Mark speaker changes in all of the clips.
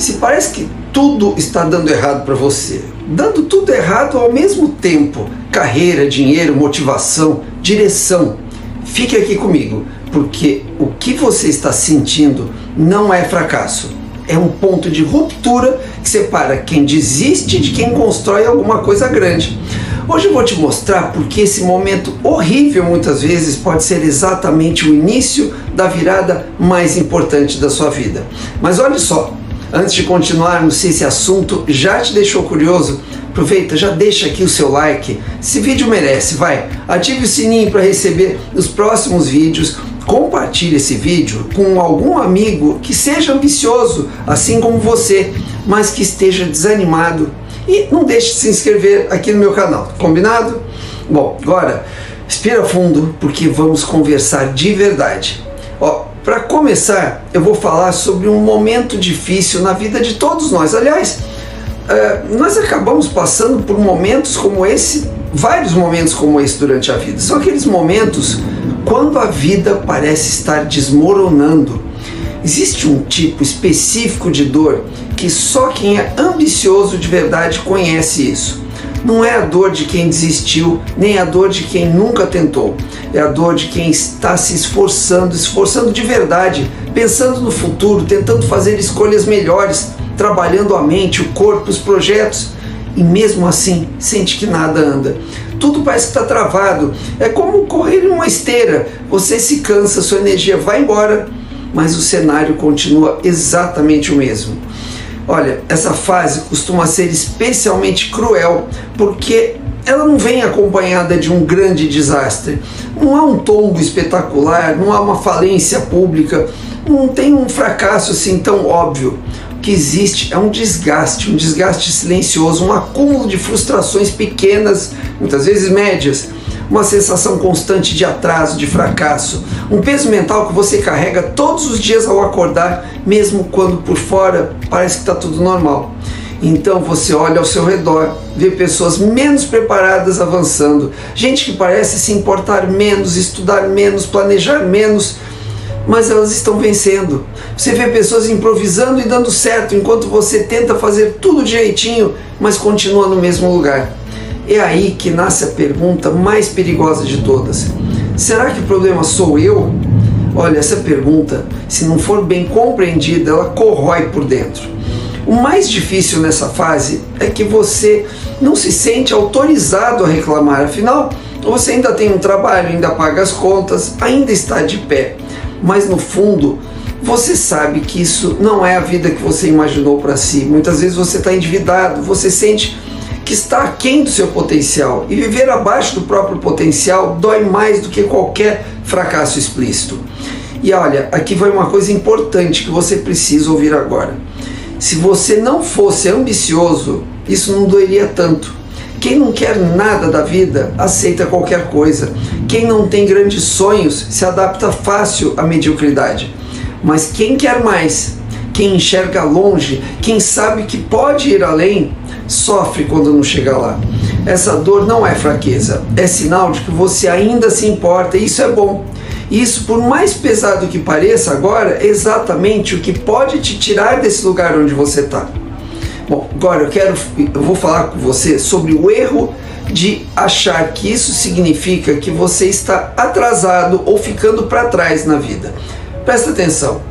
Speaker 1: Se parece que tudo está dando errado para você, dando tudo errado ao mesmo tempo, carreira, dinheiro, motivação, direção, fique aqui comigo, porque o que você está sentindo não é fracasso, é um ponto de ruptura que separa quem desiste de quem constrói alguma coisa grande. Hoje eu vou te mostrar porque esse momento horrível muitas vezes pode ser exatamente o início da virada mais importante da sua vida. Mas olha só, antes de continuarmos, se esse assunto já te deixou curioso, aproveita, já deixa aqui o seu like. Esse vídeo merece, vai, ative o sininho para receber os próximos vídeos, compartilhe esse vídeo com algum amigo que seja ambicioso, assim como você, mas que esteja desanimado. E não deixe de se inscrever aqui no meu canal, combinado? Bom, agora, respira fundo porque vamos conversar de verdade. Para começar, eu vou falar sobre um momento difícil na vida de todos nós. Aliás, nós acabamos passando por momentos como esse, vários momentos como esse durante a vida. São aqueles momentos quando a vida parece estar desmoronando. Existe um tipo específico de dor que só quem é ambicioso de verdade conhece isso. Não é a dor de quem desistiu, nem a dor de quem nunca tentou. É a dor de quem está se esforçando de verdade, pensando no futuro, tentando fazer escolhas melhores, trabalhando a mente, o corpo, os projetos, e mesmo assim sente que nada anda. Tudo parece que está travado. É como correr em uma esteira. Você se cansa, sua energia vai embora, mas o cenário continua exatamente o mesmo. Olha, essa fase costuma ser especialmente cruel porque ela não vem acompanhada de um grande desastre. Não há um tombo espetacular, não há uma falência pública, não tem um fracasso assim tão óbvio. O que existe é um desgaste silencioso, um acúmulo de frustrações pequenas, muitas vezes médias, uma sensação constante de atraso, de fracasso, um peso mental que você carrega todos os dias ao acordar, mesmo quando por fora parece que está tudo normal. Então você olha ao seu redor, vê pessoas menos preparadas avançando, gente que parece se importar menos, estudar menos, planejar menos, mas elas estão vencendo. Você vê pessoas improvisando e dando certo, enquanto você tenta fazer tudo direitinho, mas continua no mesmo lugar. É aí que nasce a pergunta mais perigosa de todas. Será que o problema sou eu? Olha, essa pergunta, se não for bem compreendida, ela corrói por dentro. O mais difícil nessa fase é que você não se sente autorizado a reclamar. Afinal, você ainda tem um trabalho, ainda paga as contas, ainda está de pé. Mas no fundo, você sabe que isso não é a vida que você imaginou para si. Muitas vezes você está endividado, você sente que está aquém do seu potencial, e viver abaixo do próprio potencial dói mais do que qualquer fracasso explícito. E olha, aqui vai uma coisa importante que você precisa ouvir agora. Se você não fosse ambicioso, isso não doeria tanto. Quem não quer nada da vida, aceita qualquer coisa. Quem não tem grandes sonhos, se adapta fácil à mediocridade. Mas quem quer mais, quem enxerga longe, quem sabe que pode ir além, sofre quando não chega lá. Essa dor não é fraqueza, é sinal de que você ainda se importa, e isso é bom. Isso, por mais pesado que pareça agora, é exatamente o que pode te tirar desse lugar onde você está. Bom, agora eu vou falar com você sobre o erro de achar que isso significa que você está atrasado ou ficando para trás na vida. Presta atenção.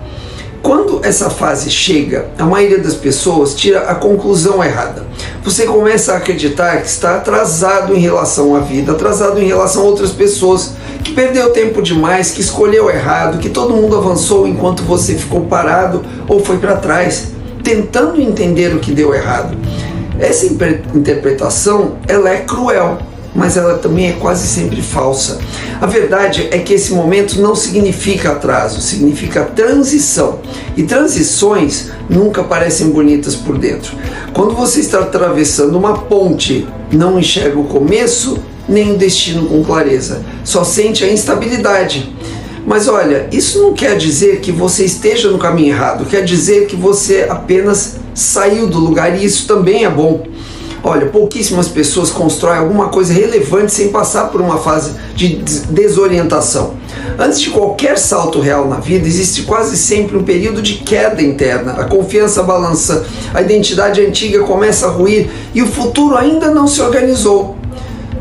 Speaker 1: Quando essa fase chega, a maioria das pessoas tira a conclusão errada. Você começa a acreditar que está atrasado em relação à vida, atrasado em relação a outras pessoas, que perdeu tempo demais, que escolheu errado, que todo mundo avançou enquanto você ficou parado ou foi para trás, tentando entender o que deu errado. Essa interpretação, ela é cruel, mas ela também é quase sempre falsa. A verdade é que esse momento não significa atraso, significa transição. E transições nunca parecem bonitas por dentro. Quando você está atravessando uma ponte, não enxerga o começo nem o destino com clareza, só sente a instabilidade. Mas olha, isso não quer dizer que você esteja no caminho errado, quer dizer que você apenas saiu do lugar, e isso também é bom. Olha, pouquíssimas pessoas constroem alguma coisa relevante sem passar por uma fase de desorientação. Antes de qualquer salto real na vida, existe quase sempre um período de queda interna. A confiança balança, a identidade antiga começa a ruir e o futuro ainda não se organizou.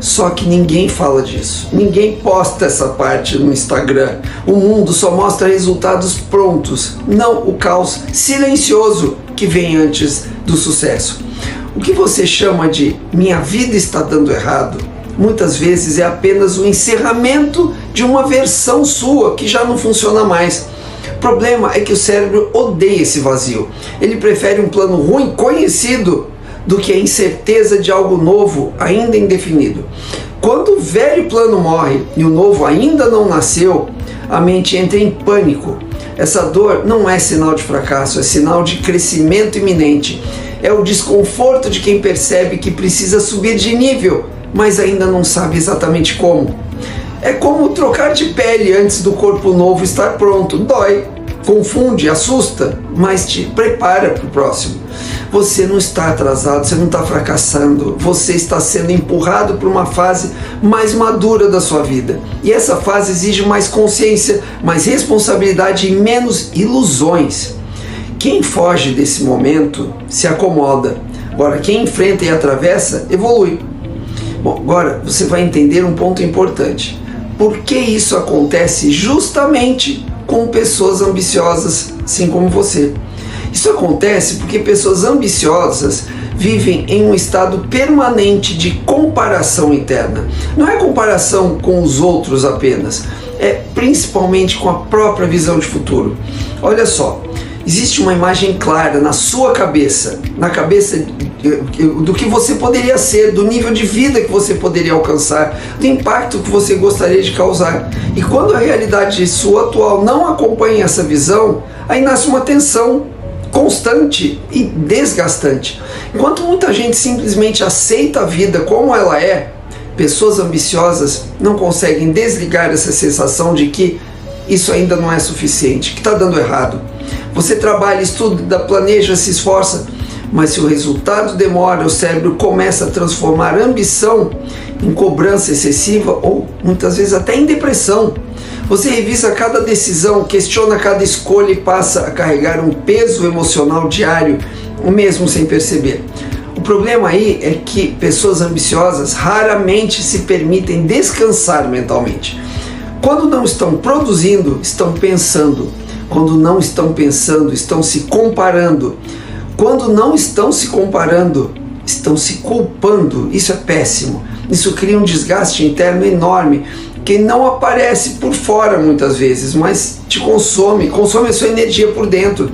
Speaker 1: Só que ninguém fala disso, ninguém posta essa parte no Instagram. O mundo só mostra resultados prontos, não o caos silencioso que vem antes do sucesso. O que você chama de "minha vida está dando errado", muitas vezes é apenas o encerramento de uma versão sua que já não funciona mais. O problema é que o cérebro odeia esse vazio. Ele prefere um plano ruim conhecido do que a incerteza de algo novo ainda indefinido. Quando o velho plano morre e o novo ainda não nasceu, a mente entra em pânico. Essa dor não é sinal de fracasso, é sinal de crescimento iminente. É o desconforto de quem percebe que precisa subir de nível, mas ainda não sabe exatamente como. É como trocar de pele antes do corpo novo estar pronto. Dói, confunde, assusta, mas te prepara para o próximo. Você não está atrasado, você não está fracassando, você está sendo empurrado para uma fase mais madura da sua vida. E essa fase exige mais consciência, mais responsabilidade e menos ilusões. Quem foge desse momento se acomoda. Agora, quem enfrenta e atravessa, evolui. Bom, agora você vai entender um ponto importante. Por que isso acontece justamente com pessoas ambiciosas, assim como você? Isso acontece porque pessoas ambiciosas vivem em um estado permanente de comparação interna. Não é comparação com os outros apenas, é principalmente com a própria visão de futuro. Olha só, existe uma imagem clara na sua cabeça, na cabeça do que você poderia ser, do nível de vida que você poderia alcançar, do impacto que você gostaria de causar. E quando a realidade sua atual não acompanha essa visão, aí nasce uma tensão constante e desgastante. Enquanto muita gente simplesmente aceita a vida como ela é, pessoas ambiciosas não conseguem desligar essa sensação de que isso ainda não é suficiente, que está dando errado. Você trabalha, estuda, planeja, se esforça, mas se o resultado demora, o cérebro começa a transformar a ambição em cobrança excessiva ou muitas vezes até em depressão. Você revisa cada decisão, questiona cada escolha e passa a carregar um peso emocional diário, mesmo sem perceber. O problema aí é que pessoas ambiciosas raramente se permitem descansar mentalmente. Quando não estão produzindo, estão pensando. Quando não estão pensando, estão se comparando. Quando não estão se comparando, estão se culpando. Isso é péssimo. Isso cria um desgaste interno enorme, que não aparece por fora muitas vezes, mas te consome a sua energia por dentro.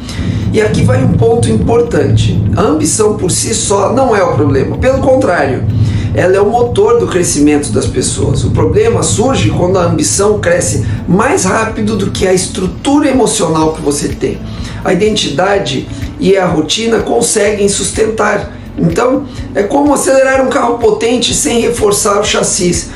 Speaker 1: E aqui vai um ponto importante. A ambição por si só não é o problema. Pelo contrário, ela é o motor do crescimento das pessoas. O problema surge quando a ambição cresce mais rápido do que a estrutura emocional que você tem. A identidade e a rotina conseguem sustentar. Então, é como acelerar um carro potente sem reforçar o chassi.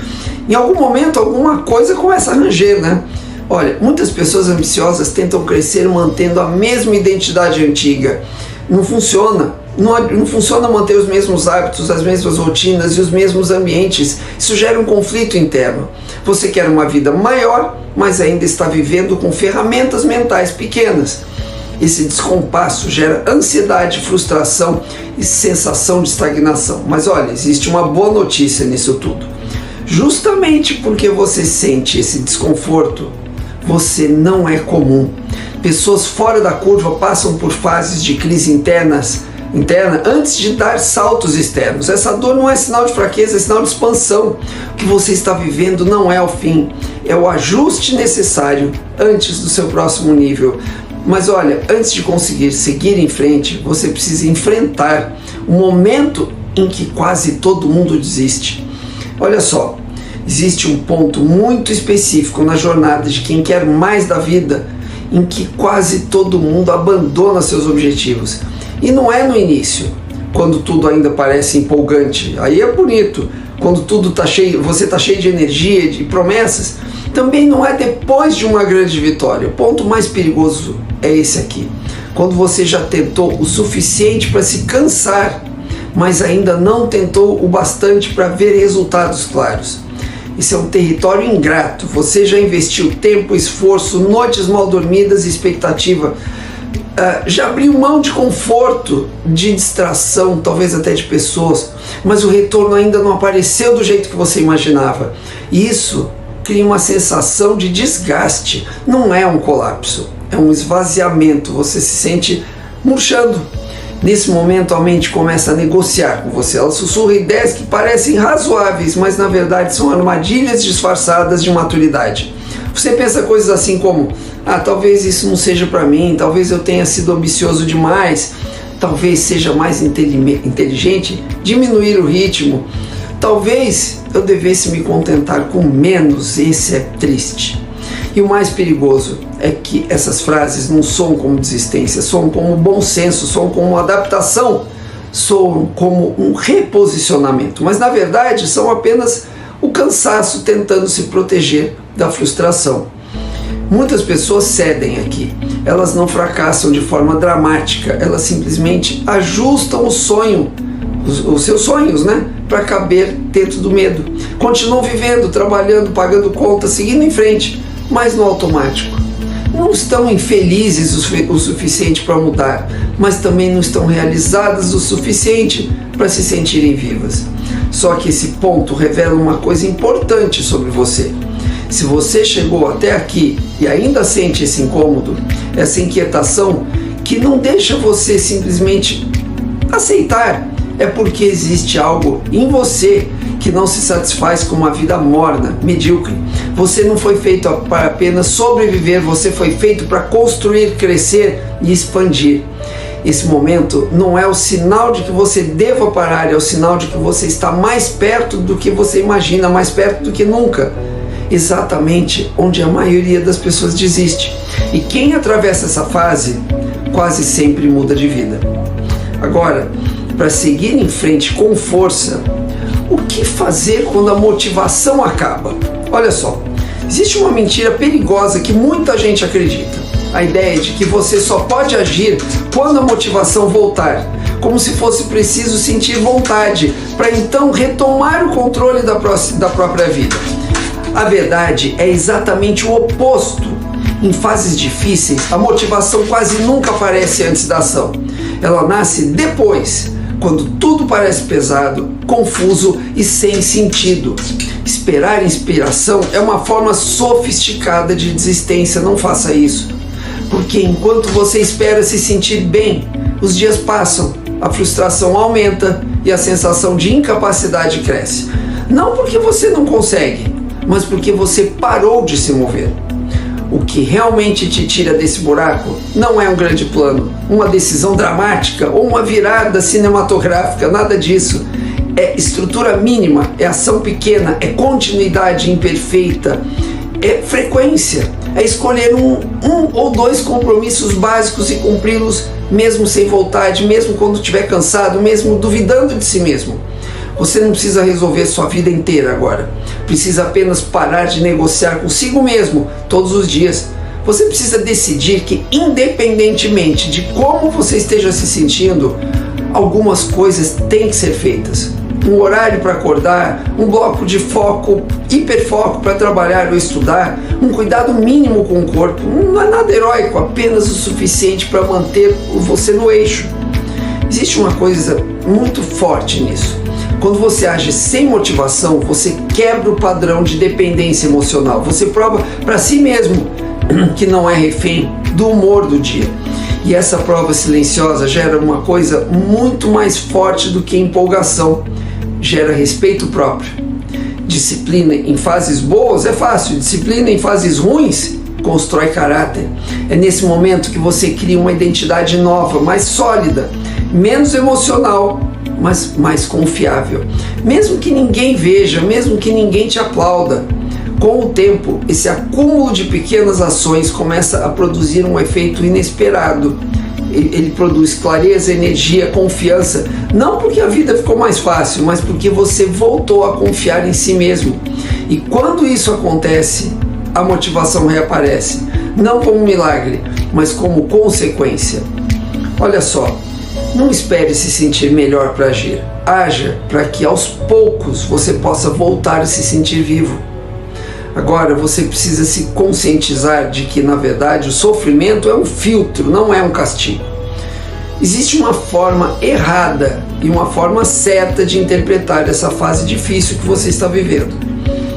Speaker 1: Em algum momento, alguma coisa começa a ranger, né? Olha, muitas pessoas ambiciosas tentam crescer mantendo a mesma identidade antiga. Não funciona. Não funciona manter os mesmos hábitos, as mesmas rotinas e os mesmos ambientes. Isso gera um conflito interno. Você quer uma vida maior, mas ainda está vivendo com ferramentas mentais pequenas. Esse descompasso gera ansiedade, frustração e sensação de estagnação. Mas olha, existe uma boa notícia nisso tudo. Justamente porque você sente esse desconforto, você não é comum. Pessoas fora da curva passam por fases de crise interna antes de dar saltos externos. Essa dor não é sinal de fraqueza, é sinal de expansão. O que você está vivendo não é o fim, é o ajuste necessário antes do seu próximo nível. Mas olha, antes de conseguir seguir em frente, você precisa enfrentar o momento em que quase todo mundo desiste. Olha só, existe um ponto muito específico na jornada de quem quer mais da vida, em que quase todo mundo abandona seus objetivos. E não é no início, quando tudo ainda parece empolgante. Aí é bonito, quando tudo tá cheio, você está cheio de energia, de promessas. Também não é depois de uma grande vitória. O ponto mais perigoso é esse aqui. Quando você já tentou o suficiente para se cansar, mas ainda não tentou o bastante para ver resultados claros. Isso é um território ingrato. Você já investiu tempo, esforço, noites mal dormidas e expectativa. Já abriu mão de conforto, de distração, talvez até de pessoas, mas o retorno ainda não apareceu do jeito que você imaginava. E isso cria uma sensação de desgaste. Não é um colapso, é um esvaziamento. Você se sente murchando. Nesse momento a mente começa a negociar com você. Ela sussurra ideias que parecem razoáveis, mas na verdade são armadilhas disfarçadas de maturidade. Você pensa coisas assim como: talvez isso não seja para mim, talvez eu tenha sido ambicioso demais, talvez seja mais inteligente diminuir o ritmo, talvez eu devesse me contentar com menos. Esse é triste. E o mais perigoso é que essas frases não soam como desistência, soam como bom senso, soam como adaptação, soam como um reposicionamento, mas na verdade são apenas o cansaço tentando se proteger da frustração. Muitas pessoas cedem aqui. Elas não fracassam de forma dramática, elas simplesmente ajustam o sonho, os seus sonhos, para caber dentro do medo. Continuam vivendo, trabalhando, pagando contas, seguindo em frente, mas no automático. Não estão infelizes o suficiente para mudar, mas também não estão realizadas o suficiente para se sentirem vivas. Só que esse ponto revela uma coisa importante sobre você. Se você chegou até aqui e ainda sente esse incômodo, essa inquietação que não deixa você simplesmente aceitar, é porque existe algo em você que não se satisfaz com uma vida morna, medíocre. Você não foi feito para apenas sobreviver, você foi feito para construir, crescer e expandir. Esse momento não é o sinal de que você deva parar, é o sinal de que você está mais perto do que você imagina, mais perto do que nunca. Exatamente onde a maioria das pessoas desiste. E quem atravessa essa fase quase sempre muda de vida. Agora, para seguir em frente com força, o que fazer quando a motivação acaba? Olha só, existe uma mentira perigosa que muita gente acredita. A ideia de que você só pode agir quando a motivação voltar, como se fosse preciso sentir vontade para então retomar o controle da própria vida. A verdade é exatamente o oposto. Em fases difíceis, a motivação quase nunca aparece antes da ação. Ela nasce depois, quando tudo parece pesado, confuso e sem sentido. Esperar inspiração é uma forma sofisticada de desistência. Não faça isso. Porque enquanto você espera se sentir bem, os dias passam, a frustração aumenta e a sensação de incapacidade cresce. Não porque você não consegue, mas porque você parou de se mover. O que realmente te tira desse buraco não é um grande plano, uma decisão dramática ou uma virada cinematográfica, nada disso. É estrutura mínima, é ação pequena, é continuidade imperfeita, é frequência, é escolher um ou dois compromissos básicos e cumpri-los mesmo sem vontade, mesmo quando estiver cansado, mesmo duvidando de si mesmo. Você não precisa resolver sua vida inteira agora. Precisa apenas parar de negociar consigo mesmo todos os dias. Você precisa decidir que, independentemente de como você esteja se sentindo, algumas coisas têm que ser feitas. Um horário para acordar, um bloco de foco, hiperfoco para trabalhar ou estudar, um cuidado mínimo com o corpo. Não é nada heróico, apenas o suficiente para manter você no eixo. Existe uma coisa muito forte nisso. Quando você age sem motivação, você quebra o padrão de dependência emocional. Você prova para si mesmo que não é refém do humor do dia. E essa prova silenciosa gera uma coisa muito mais forte do que empolgação. Gera respeito próprio. Disciplina em fases boas é fácil. Disciplina em fases ruins constrói caráter. É nesse momento que você cria uma identidade nova, mais sólida, menos emocional, mas mais confiável. Mesmo que ninguém veja, mesmo que ninguém te aplauda, com o tempo, esse acúmulo de pequenas ações começa a produzir um efeito inesperado. Ele produz clareza, energia, confiança, não porque a vida ficou mais fácil, mas porque você voltou a confiar em si mesmo. E quando isso acontece, a motivação reaparece, não como um milagre, mas como consequência. Olha só, não espere se sentir melhor para agir. Haja para que aos poucos você possa voltar a se sentir vivo. Agora você precisa se conscientizar de que, na verdade, o sofrimento é um filtro, não é um castigo. Existe uma forma errada e uma forma certa de interpretar essa fase difícil que você está vivendo.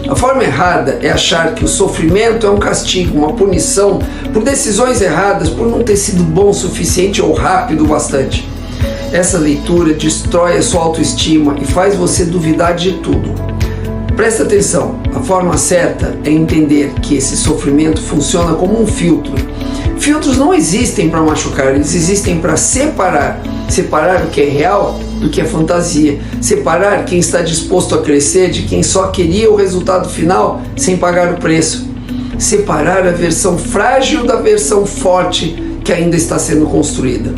Speaker 1: A forma errada é achar que o sofrimento é um castigo, uma punição por decisões erradas, por não ter sido bom o suficiente ou rápido o bastante. Essa leitura destrói a sua autoestima e faz você duvidar de tudo. Presta atenção, a forma certa é entender que esse sofrimento funciona como um filtro. Filtros não existem para machucar, eles existem para separar o que é real do que é fantasia, separar quem está disposto a crescer de quem só queria o resultado final sem pagar o preço, separar a versão frágil da versão forte que ainda está sendo construída.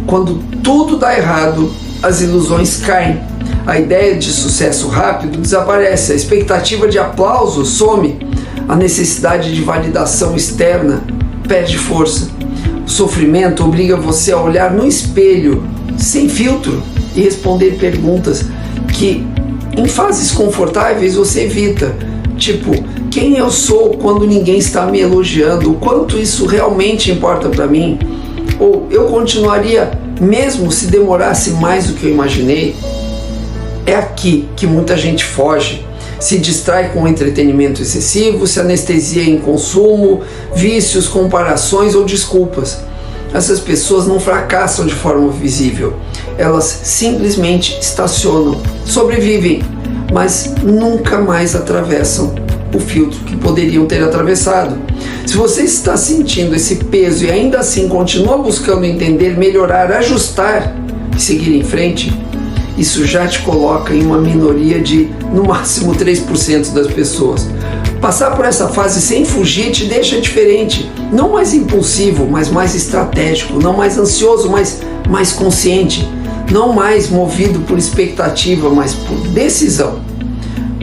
Speaker 1: Quando tudo dá errado, as ilusões caem, a ideia de sucesso rápido desaparece, a expectativa de aplauso some, a necessidade de validação externa perde força. O sofrimento obriga você a olhar no espelho, sem filtro, e responder perguntas que, em fases confortáveis, você evita. Tipo, quem eu sou quando ninguém está me elogiando? O quanto isso realmente importa para mim? Ou eu continuaria mesmo se demorasse mais do que eu imaginei? É aqui que muita gente foge. Se distrai com entretenimento excessivo, se anestesia em consumo, vícios, comparações ou desculpas. Essas pessoas não fracassam de forma visível. Elas simplesmente estacionam, sobrevivem, mas nunca mais atravessam o filtro que poderiam ter atravessado. Se você está sentindo esse peso e ainda assim continua buscando entender, melhorar, ajustar e seguir em frente, isso já te coloca em uma minoria de, no máximo, 3% das pessoas. Passar por essa fase sem fugir te deixa diferente. Não mais impulsivo, mas mais estratégico. Não mais ansioso, mas mais consciente. Não mais movido por expectativa, mas por decisão.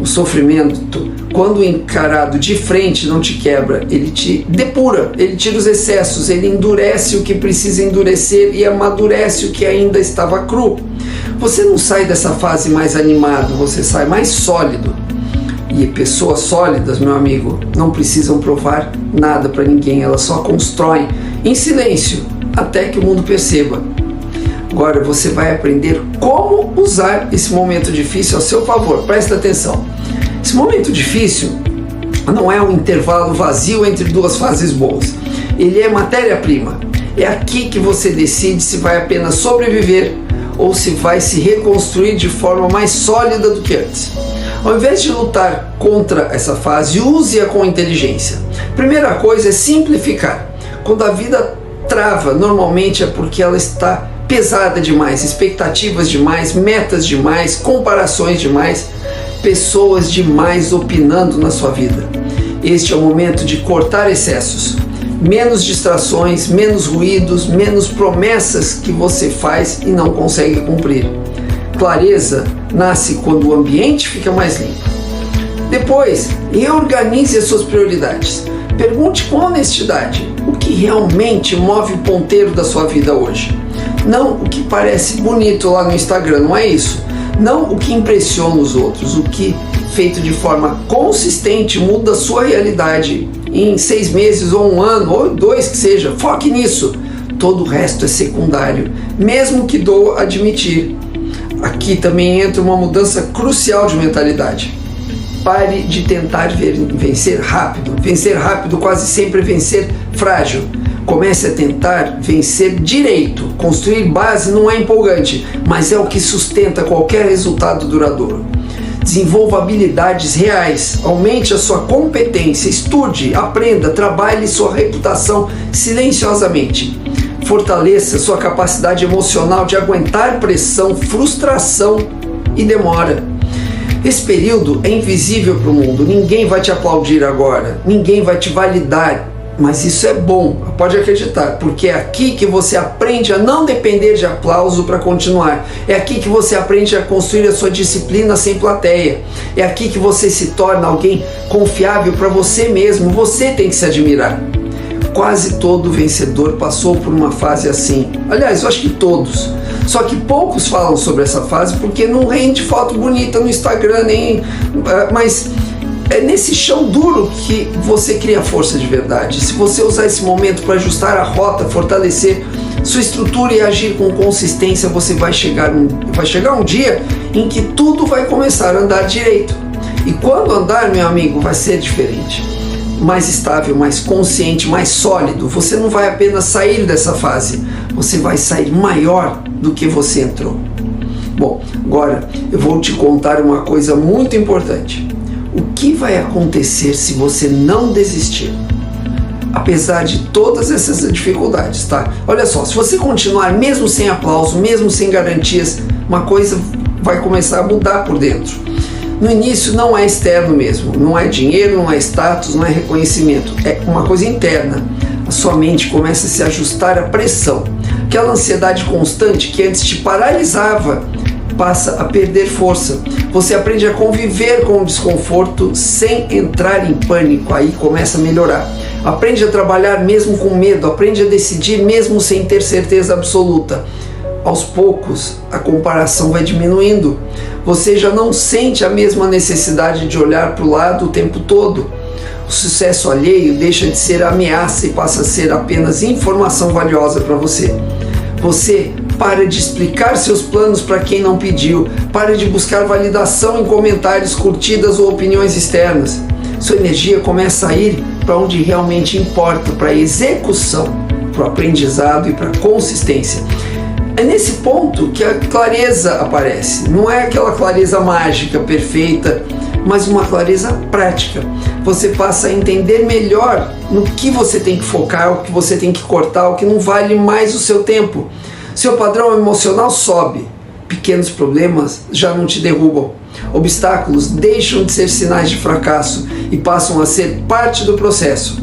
Speaker 1: O sofrimento, quando encarado de frente, não te quebra. Ele te depura, ele tira os excessos, ele endurece o que precisa endurecer e amadurece o que ainda estava cru. Você não sai dessa fase mais animado, você sai mais sólido. E pessoas sólidas, meu amigo, não precisam provar nada para ninguém, elas só constroem em silêncio até que o mundo perceba. Agora você vai aprender como usar esse momento difícil a seu favor. Presta atenção. Esse momento difícil não é um intervalo vazio entre duas fases boas. Ele é matéria-prima. É aqui que você decide se vai apenas sobreviver ou se vai se reconstruir de forma mais sólida do que antes. Ao invés de lutar contra essa fase, use-a com inteligência. Primeira coisa é simplificar. Quando a vida trava, normalmente é porque ela está pesada demais, expectativas demais, metas demais, comparações demais, pessoas demais opinando na sua vida. Este é o momento de cortar excessos. Menos distrações, menos ruídos, menos promessas que você faz e não consegue cumprir. Clareza nasce quando o ambiente fica mais limpo. Depois, reorganize as suas prioridades. Pergunte com honestidade o que realmente move o ponteiro da sua vida hoje. Não o que parece bonito lá no Instagram, não é isso. Não o que impressiona os outros, o que, feito de forma consistente, muda a sua realidade em 6 meses ou 1 ano, ou 2 que seja. Foque nisso. Todo o resto é secundário, mesmo que doa admitir. Aqui também entra uma mudança crucial de mentalidade. Pare de tentar vencer rápido. Vencer rápido quase sempre é vencer frágil. Comece a tentar vencer direito. Construir base não é empolgante, mas é o que sustenta qualquer resultado duradouro. Desenvolva habilidades reais, aumente a sua competência, estude, aprenda, trabalhe sua reputação silenciosamente. Fortaleça sua capacidade emocional de aguentar pressão, frustração e demora. Esse período é invisível para o mundo, ninguém vai te aplaudir agora, ninguém vai te validar, mas isso é bom, pode acreditar, porque é aqui que você aprende a não depender de aplauso para continuar, é aqui que você aprende a construir a sua disciplina sem plateia, é aqui que você se torna alguém confiável para você mesmo, você tem que se admirar. Quase todo vencedor passou por uma fase assim. Aliás, eu acho que todos. Só que poucos falam sobre essa fase porque não rende foto bonita no Instagram, mas É nesse chão duro que você cria força de verdade. Se você usar esse momento para ajustar a rota, fortalecer sua estrutura e agir com consistência, você vai chegar um dia em que tudo vai começar a andar direito. E quando andar, meu amigo, vai ser diferente. Mais estável, mais consciente, mais sólido. Você não vai apenas sair dessa fase, você vai sair maior do que você entrou. Bom, agora eu vou te contar uma coisa muito importante. O que vai acontecer se você não desistir? Apesar de todas essas dificuldades, tá? Olha só, se você continuar mesmo sem aplauso, mesmo sem garantias, uma coisa vai começar a mudar por dentro. No início não é externo mesmo, não é dinheiro, não é status, não é reconhecimento, é uma coisa interna. A sua mente começa a se ajustar à pressão. Aquela ansiedade constante que antes te paralisava passa a perder força. Você aprende a conviver com o desconforto sem entrar em pânico, aí começa a melhorar. Aprende a trabalhar mesmo com medo, aprende a decidir mesmo sem ter certeza absoluta. Aos poucos, a comparação vai diminuindo. Você já não sente a mesma necessidade de olhar para o lado o tempo todo. O sucesso alheio deixa de ser ameaça e passa a ser apenas informação valiosa para você. Você para de explicar seus planos para quem não pediu, para de buscar validação em comentários, curtidas ou opiniões externas. Sua energia começa a ir para onde realmente importa, para a execução, para o aprendizado e para a consistência. É nesse ponto que a clareza aparece. Não é aquela clareza mágica, perfeita, mas uma clareza prática. Você passa a entender melhor no que você tem que focar, o que você tem que cortar, o que não vale mais o seu tempo. Seu padrão emocional sobe, pequenos problemas já não te derrubam. Obstáculos deixam de ser sinais de fracasso e passam a ser parte do processo.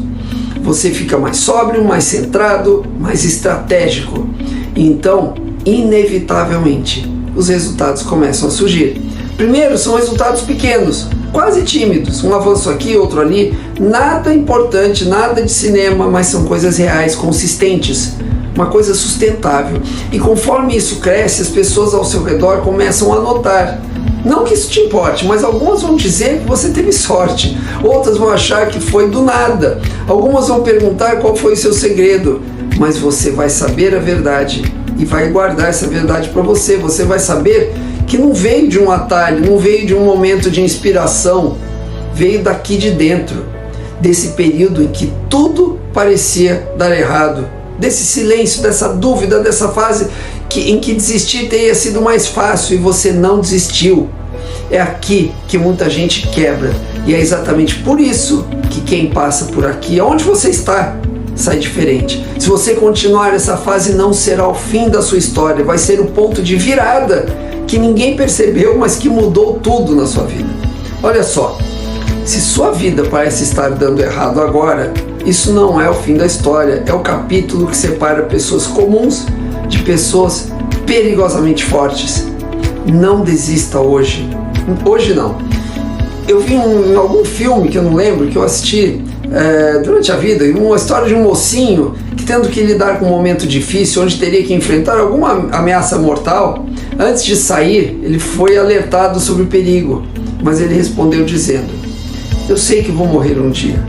Speaker 1: Você fica mais sóbrio, mais centrado, mais estratégico. E então, inevitavelmente, os resultados começam a surgir. Primeiro, são resultados pequenos, quase tímidos, um avanço aqui, outro ali, nada importante, nada de cinema, mas são coisas reais, consistentes. Uma coisa sustentável. E conforme isso cresce, as pessoas ao seu redor começam a notar. Não que isso te importe, mas algumas vão dizer que você teve sorte. Outras vão achar que foi do nada. Algumas vão perguntar qual foi o seu segredo. Mas você vai saber a verdade e vai guardar essa verdade para você. Você vai saber que não veio de um atalho, não veio de um momento de inspiração. Veio daqui de dentro. Desse período em que tudo parecia dar errado. Desse silêncio, dessa dúvida, dessa fase em que desistir teria sido mais fácil e você não desistiu. É aqui que muita gente quebra. E é exatamente por isso que quem passa por aqui, onde você está, sai diferente. Se você continuar essa fase, não será o fim da sua história, vai ser o ponto de virada que ninguém percebeu, mas que mudou tudo na sua vida. Olha só, se sua vida parece estar dando errado agora, isso não é o fim da história, é o capítulo que separa pessoas comuns de pessoas perigosamente fortes. Não desista hoje. Hoje não. Eu vi em algum filme que eu não lembro, que eu assisti durante a vida, uma história de um mocinho que, tendo que lidar com um momento difícil, onde teria que enfrentar alguma ameaça mortal, antes de sair, ele foi alertado sobre o perigo, mas ele respondeu dizendo: eu sei que vou morrer um dia,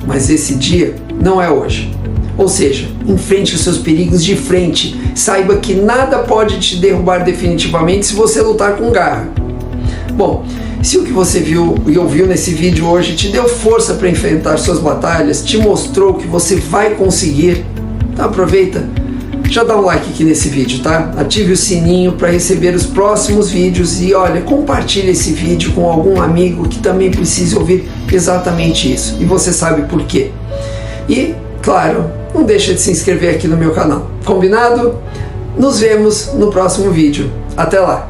Speaker 1: mas esse dia não é hoje. Ou seja, enfrente os seus perigos de frente. Saiba que nada pode te derrubar definitivamente se você lutar com garra. Bom, se o que você viu e ouviu nesse vídeo hoje te deu força para enfrentar suas batalhas, te mostrou que você vai conseguir, então aproveita, já dá um like aqui nesse vídeo, tá? Ative o sininho para receber os próximos vídeos e olha, compartilhe esse vídeo com algum amigo que também precise ouvir exatamente isso. E você sabe por quê. E, claro, não deixa de se inscrever aqui no meu canal. Combinado? Nos vemos no próximo vídeo. Até lá!